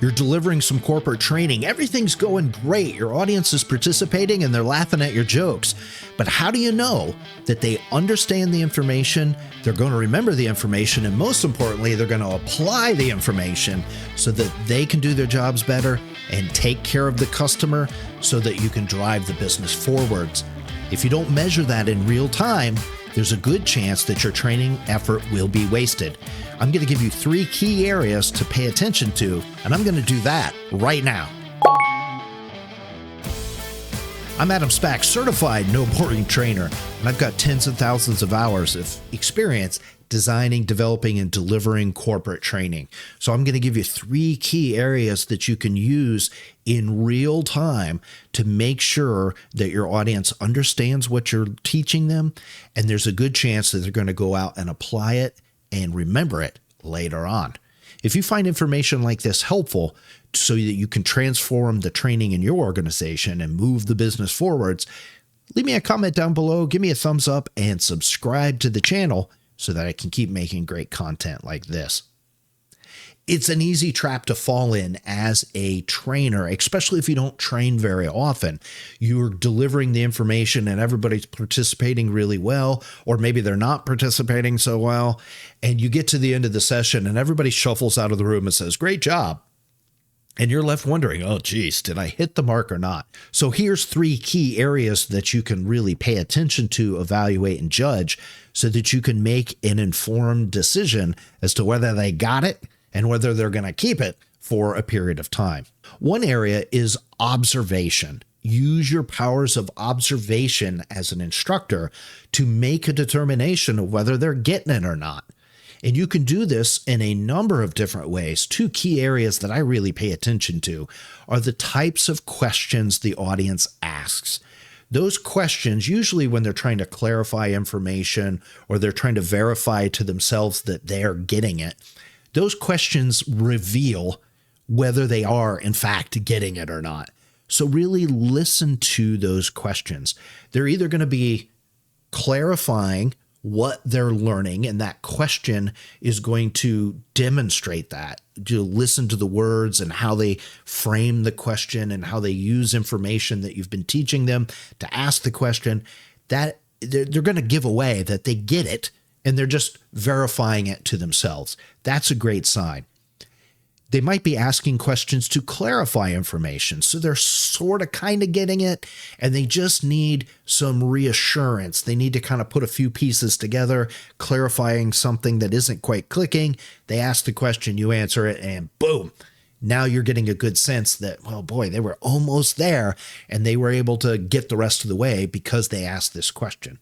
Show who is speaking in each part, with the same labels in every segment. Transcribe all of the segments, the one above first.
Speaker 1: You're delivering some corporate training. Everything's going great. Your audience is participating and they're laughing at your jokes. But how do you know that they understand the information, they're going to remember the information, and most importantly, they're going to apply the information so that they can do their jobs better and take care of the customer so that you can drive the business forwards? If you don't measure that in real time, there's a good chance that your training effort will be wasted. I'm going to give you 3 key areas to pay attention to, and I'm going to do that right now. I'm Adam Spack, certified no boring trainer, and I've got tens of thousands of hours of experience designing, developing, and delivering corporate training. So I'm going to give you 3 key areas that you can use in real time to make sure that your audience understands what you're teaching them, and there's a good chance that they're going to go out and apply it and remember it later on. If you find information like this helpful so that you can transform the training in your organization and move the business forwards, leave me a comment down below, give me a thumbs up, and subscribe to the channel so that I can keep making great content like this. It's an easy trap to fall in as a trainer, especially if you don't train very often. You're delivering the information and everybody's participating really well, or maybe they're not participating so well, and you get to the end of the session and everybody shuffles out of the room and says, "Great job." And you're left wondering, oh, geez, did I hit the mark or not? So here's 3 key areas that you can really pay attention to, evaluate, and judge so that you can make an informed decision as to whether they got it and whether they're going to keep it for a period of time. One area is observation. Use your powers of observation as an instructor to make a determination of whether they're getting it or not. And you can do this in a number of different ways. 2 key areas that I really pay attention to are the types of questions the audience asks. Those questions, usually when they're trying to clarify information or they're trying to verify to themselves that they're getting it, those questions reveal whether they are, in fact, getting it or not. So really listen to those questions. They're either going to be clarifying what they're learning, and that question is going to demonstrate that. To listen to the words and how they frame the question and how they use information that you've been teaching them to ask the question, that they're going to give away that they get it, and they're just verifying it to themselves. That's a great sign. They might be asking questions to clarify information. So they're sort of kind of getting it, and they just need some reassurance. They need to kind of put a few pieces together, clarifying something that isn't quite clicking. They ask the question, you answer it, and boom. Now you're getting a good sense that, well, boy, they were almost there, and they were able to get the rest of the way because they asked this question.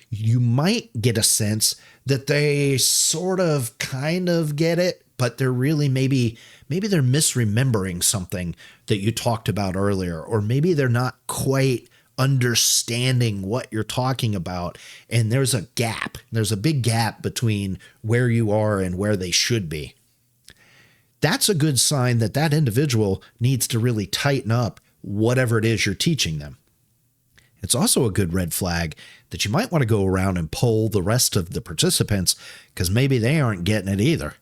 Speaker 1: You might get a sense that they sort of kind of get it, but they're really maybe they're misremembering something that you talked about earlier, or maybe they're not quite understanding what you're talking about. And there's a gap. There's a big gap between where you are and where they should be. That's a good sign that that individual needs to really tighten up whatever it is you're teaching them. It's also a good red flag that you might want to go around and poll the rest of the participants because maybe they aren't getting it either.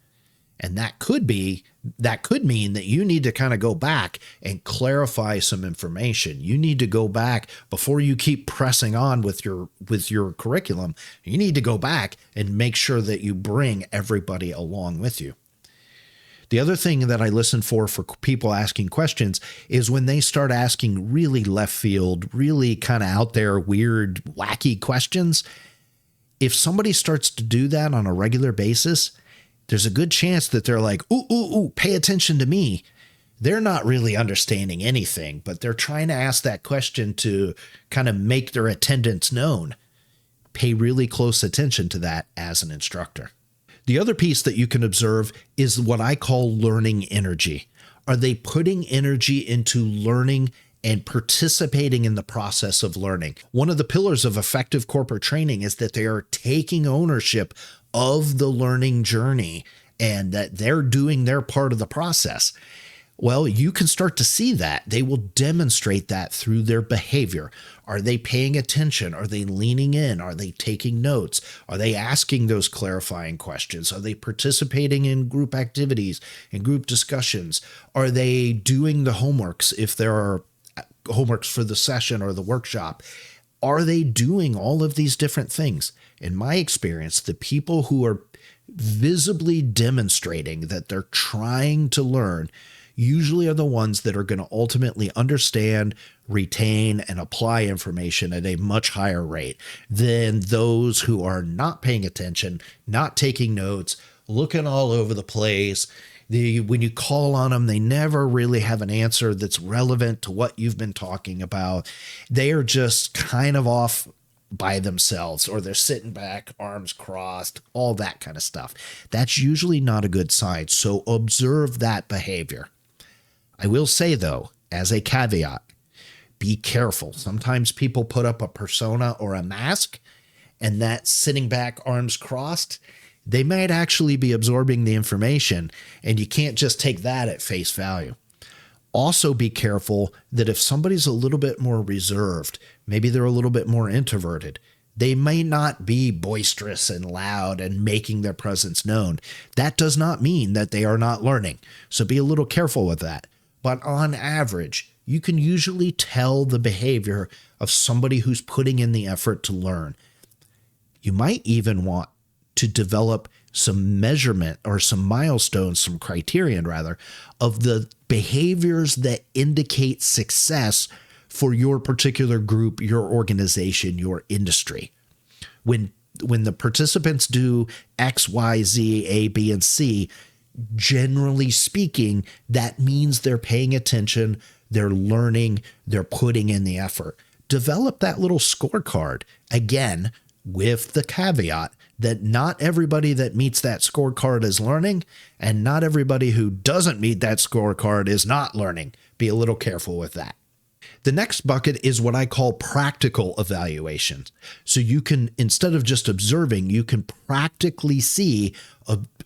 Speaker 1: And that could mean that you need to kind of go back and clarify some information. You need to go back before you keep pressing on with your curriculum. You need to go back and make sure that you bring everybody along with you. The other thing that I listen for people asking questions is when they start asking really left field, really kind of out there, weird, wacky questions. If somebody starts to do that on a regular basis, there's a good chance that they're like, ooh, pay attention to me. They're not really understanding anything, but they're trying to ask that question to kind of make their attendance known. Pay really close attention to that as an instructor. The other piece that you can observe is what I call learning energy. Are they putting energy into learning and participating in the process of learning? One of the pillars of effective corporate training is that they are taking ownership of the learning journey and that they're doing their part of the process. Well, you can start to see that. They will demonstrate that through their behavior. Are they paying attention? Are they leaning in? Are they taking notes? Are they asking those clarifying questions? Are they participating in group activities and group discussions? Are they doing the homeworks if there are homeworks for the session or the workshop? Are they doing all of these different things? In my experience, the people who are visibly demonstrating that they're trying to learn usually are the ones that are going to ultimately understand, retain, and apply information at a much higher rate than those who are not paying attention, not taking notes, looking all over the place. When you call on them, they never really have an answer that's relevant to what you've been talking about. They are just kind of off by themselves, or they're sitting back, arms crossed, all that kind of stuff. That's usually not a good sign. So observe that behavior. I will say, though, as a caveat, be careful. Sometimes people put up a persona or a mask, and that sitting back, arms crossed, they might actually be absorbing the information, and you can't just take that at face value. Also be careful that if somebody's a little bit more reserved, maybe they're a little bit more introverted, they may not be boisterous and loud and making their presence known. That does not mean that they are not learning. So be a little careful with that. But on average, you can usually tell the behavior of somebody who's putting in the effort to learn. You might even want to develop some measurement or some milestones, some criterion rather, of the behaviors that indicate success for your particular group, your organization, your industry. When the participants do X, Y, Z, A, B, and C, generally speaking, that means they're paying attention, they're learning, they're putting in the effort. Develop that little scorecard, again, with the caveat that not everybody that meets that scorecard is learning, and not everybody who doesn't meet that scorecard is not learning. Be a little careful with that. The next bucket is what I call practical evaluations. So you can, instead of just observing, you can practically see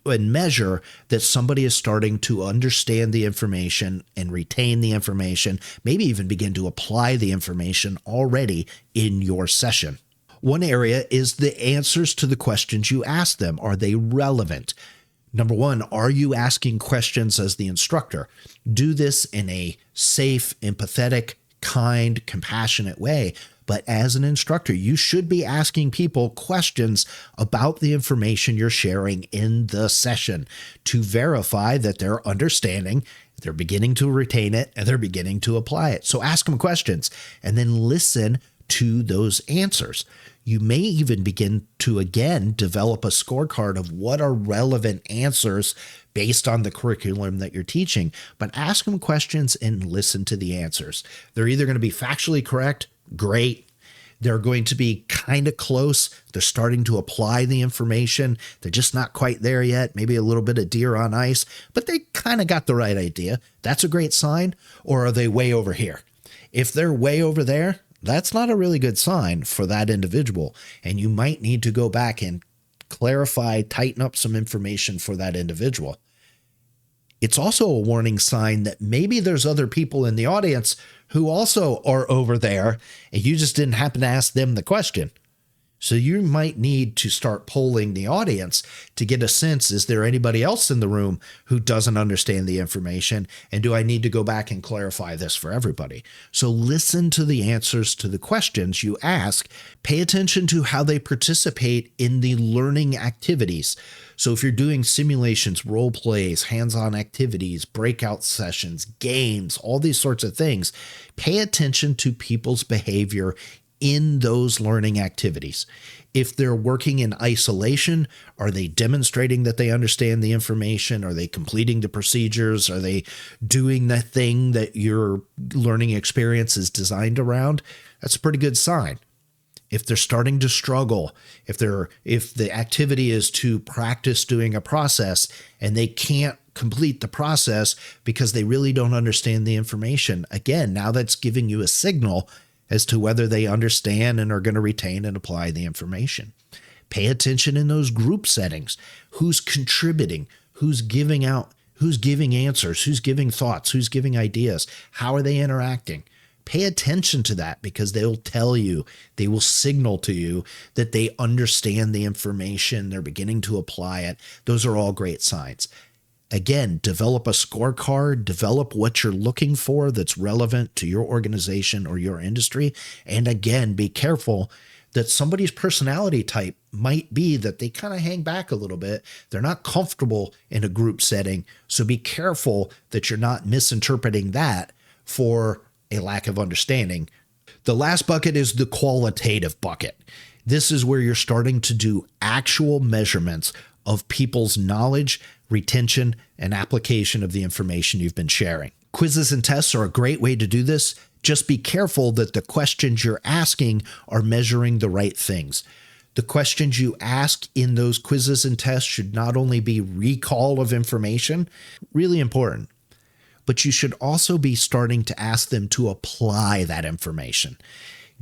Speaker 1: and measure that somebody is starting to understand the information and retain the information, maybe even begin to apply the information already in your session. One area is the answers to the questions you ask them. Are they relevant? Number one, are you asking questions as the instructor? Do this in a safe, empathetic, kind, compassionate way. But as an instructor, you should be asking people questions about the information you're sharing in the session to verify that they're understanding, they're beginning to retain it, and they're beginning to apply it. So ask them questions and then listen to those answers. You may even begin to, again, develop a scorecard of what are relevant answers based on the curriculum that you're teaching, but ask them questions and listen to the answers. They're either going to be factually correct, great. They're going to be kind of close. They're starting to apply the information. They're just not quite there yet. Maybe a little bit of deer on ice, but they kind of got the right idea. That's a great sign. Or are they way over here? If they're way over there, that's not a really good sign for that individual. And you might need to go back and clarify, tighten up some information for that individual. It's also a warning sign that maybe there's other people in the audience who also are over there, and you just didn't happen to ask them the question. So you might need to start polling the audience to get a sense, is there anybody else in the room who doesn't understand the information? And do I need to go back and clarify this for everybody? So listen to the answers to the questions you ask. Pay attention to how they participate in the learning activities. So if you're doing simulations, role plays, hands-on activities, breakout sessions, games, all these sorts of things, pay attention to people's behavior in those learning activities. If they're working in isolation, are they demonstrating that they understand the information? Are they completing the procedures? Are they doing the thing that your learning experience is designed around? That's a pretty good sign. If they're starting to struggle, if the activity is to practice doing a process and they can't complete the process because they really don't understand the information, again, now that's giving you a signal as to whether they understand and are going to retain and apply the information. Pay attention in those group settings. Who's contributing? Who's giving out? Who's giving answers? Who's giving thoughts? Who's giving ideas? How are they interacting? Pay attention to that, because they'll tell you, they will signal to you that they understand the information. They're beginning to apply it. Those are all great signs. Again, develop a scorecard, develop what you're looking for that's relevant to your organization or your industry. And again, be careful that somebody's personality type might be that they kind of hang back a little bit. They're not comfortable in a group setting. So be careful that you're not misinterpreting that for a lack of understanding. The last bucket is the qualitative bucket. This is where you're starting to do actual measurements of people's knowledge, retention, and application of the information you've been sharing. Quizzes and tests are a great way to do this. Just be careful that the questions you're asking are measuring the right things. The questions you ask in those quizzes and tests should not only be recall of information, really important, but you should also be starting to ask them to apply that information.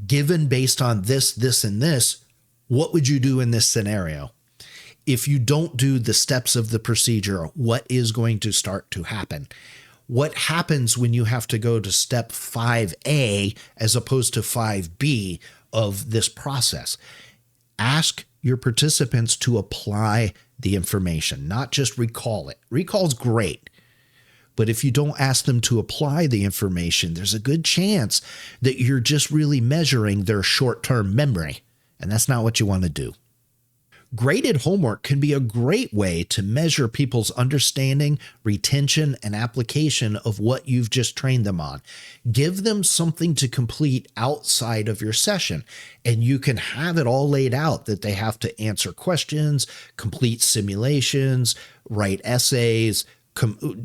Speaker 1: Given based on this, this, and this, what would you do in this scenario? If you don't do the steps of the procedure, what is going to start to happen? What happens when you have to go to step 5A as opposed to 5B of this process? Ask your participants to apply the information, not just recall it. Recall's great. But if you don't ask them to apply the information, there's a good chance that you're just really measuring their short-term memory. And that's not what you want to do. Graded homework can be a great way to measure people's understanding, retention, and application of what you've just trained them on. Give them something to complete outside of your session, and you can have it all laid out that they have to answer questions, complete simulations, write essays,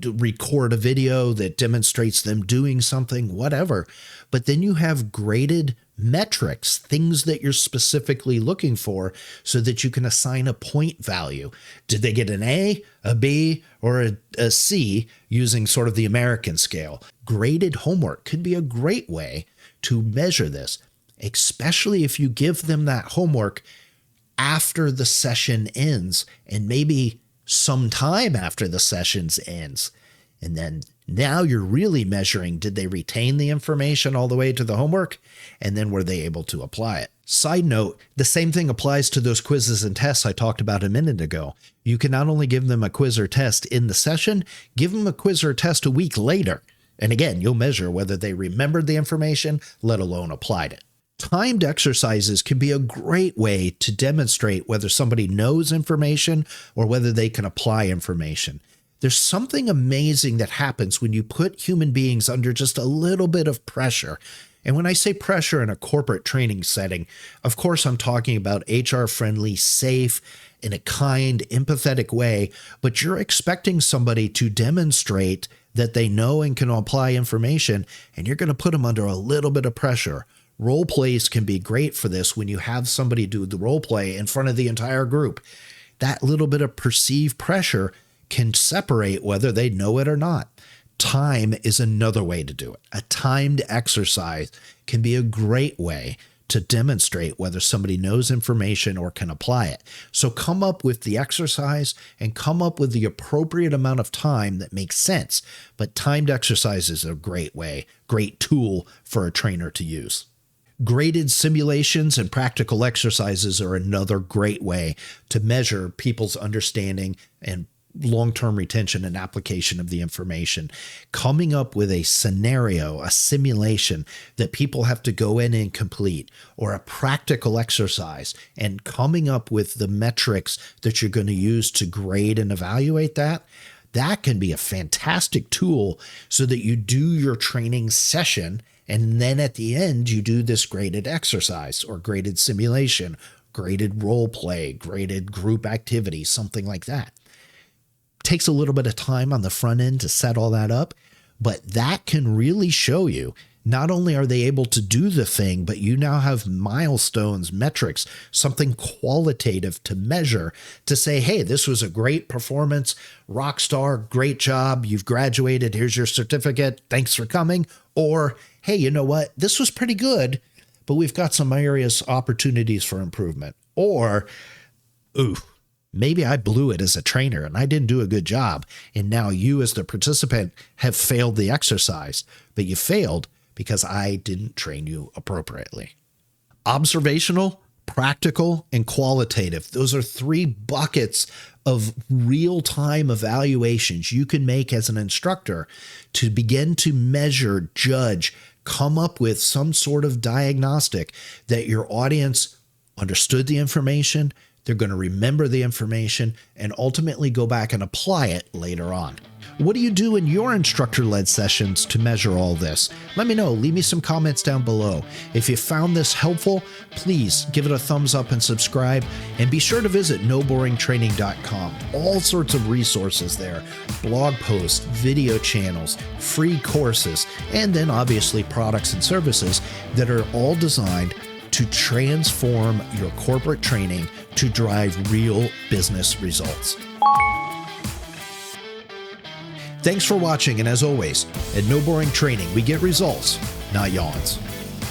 Speaker 1: record a video that demonstrates them doing something, whatever. But then you have graded metrics, things that you're specifically looking for, so that you can assign a point value. Did they get an A, a B, or a C using sort of the American scale? Graded homework could be a great way to measure this, especially if you give them that homework after the session ends, and maybe sometime after the sessions ends. And then now you're really measuring, did they retain the information all the way to the homework? And then were they able to apply it? Side note, the same thing applies to those quizzes and tests I talked about a minute ago. You can not only give them a quiz or test in the session, give them a quiz or test a week later. And again, you'll measure whether they remembered the information, let alone applied it. Timed exercises can be a great way to demonstrate whether somebody knows information or whether they can apply information. There's something amazing that happens when you put human beings under just a little bit of pressure. And when I say pressure in a corporate training setting, of course, I'm talking about HR-friendly, safe, in a kind, empathetic way, but you're expecting somebody to demonstrate that they know and can apply information, and you're going to put them under a little bit of pressure. Role plays can be great for this when you have somebody do the role play in front of the entire group. That little bit of perceived pressure can separate whether they know it or not. Time is another way to do it. A timed exercise can be a great way to demonstrate whether somebody knows information or can apply it. So come up with the exercise and come up with the appropriate amount of time that makes sense. But timed exercise is a great way, great tool for a trainer to use. Graded simulations and practical exercises are another great way to measure people's understanding and long-term retention and application of the information. Coming up with a scenario, a simulation that people have to go in and complete, or a practical exercise, and coming up with the metrics that you're going to use to grade and evaluate that, that can be a fantastic tool so that you do your training session, and then at the end, you do this graded exercise or graded simulation, graded role play, graded group activity, something like that. Takes a little bit of time on the front end to set all that up, but that can really show you not only are they able to do the thing, but you now have milestones, metrics, something qualitative to measure to say, hey, this was a great performance, rock star, great job, you've graduated, here's your certificate, thanks for coming. Or, hey, you know what, this was pretty good, but we've got some areas, opportunities for improvement. Or, ooh, Maybe I blew it as a trainer and I didn't do a good job. And now you as the participant have failed the exercise, but you failed because I didn't train you appropriately. Observational, practical, and qualitative. Those are 3 buckets of real-time evaluations you can make as an instructor to begin to measure, judge, come up with some sort of diagnostic that your audience understood the information, they're going to remember the information, and ultimately go back and apply it later on. What do you do in your instructor-led sessions to measure all this? Let me know. Leave me some comments down below. If you found this helpful, please give it a thumbs up and subscribe. And be sure to visit noboringtraining.com. All sorts of resources there. Blog posts, video channels, free courses, and then obviously products and services that are all designed to transform your corporate training to drive real business results. Thanks for watching, and as always, at No Boring Training, we get results, not yawns.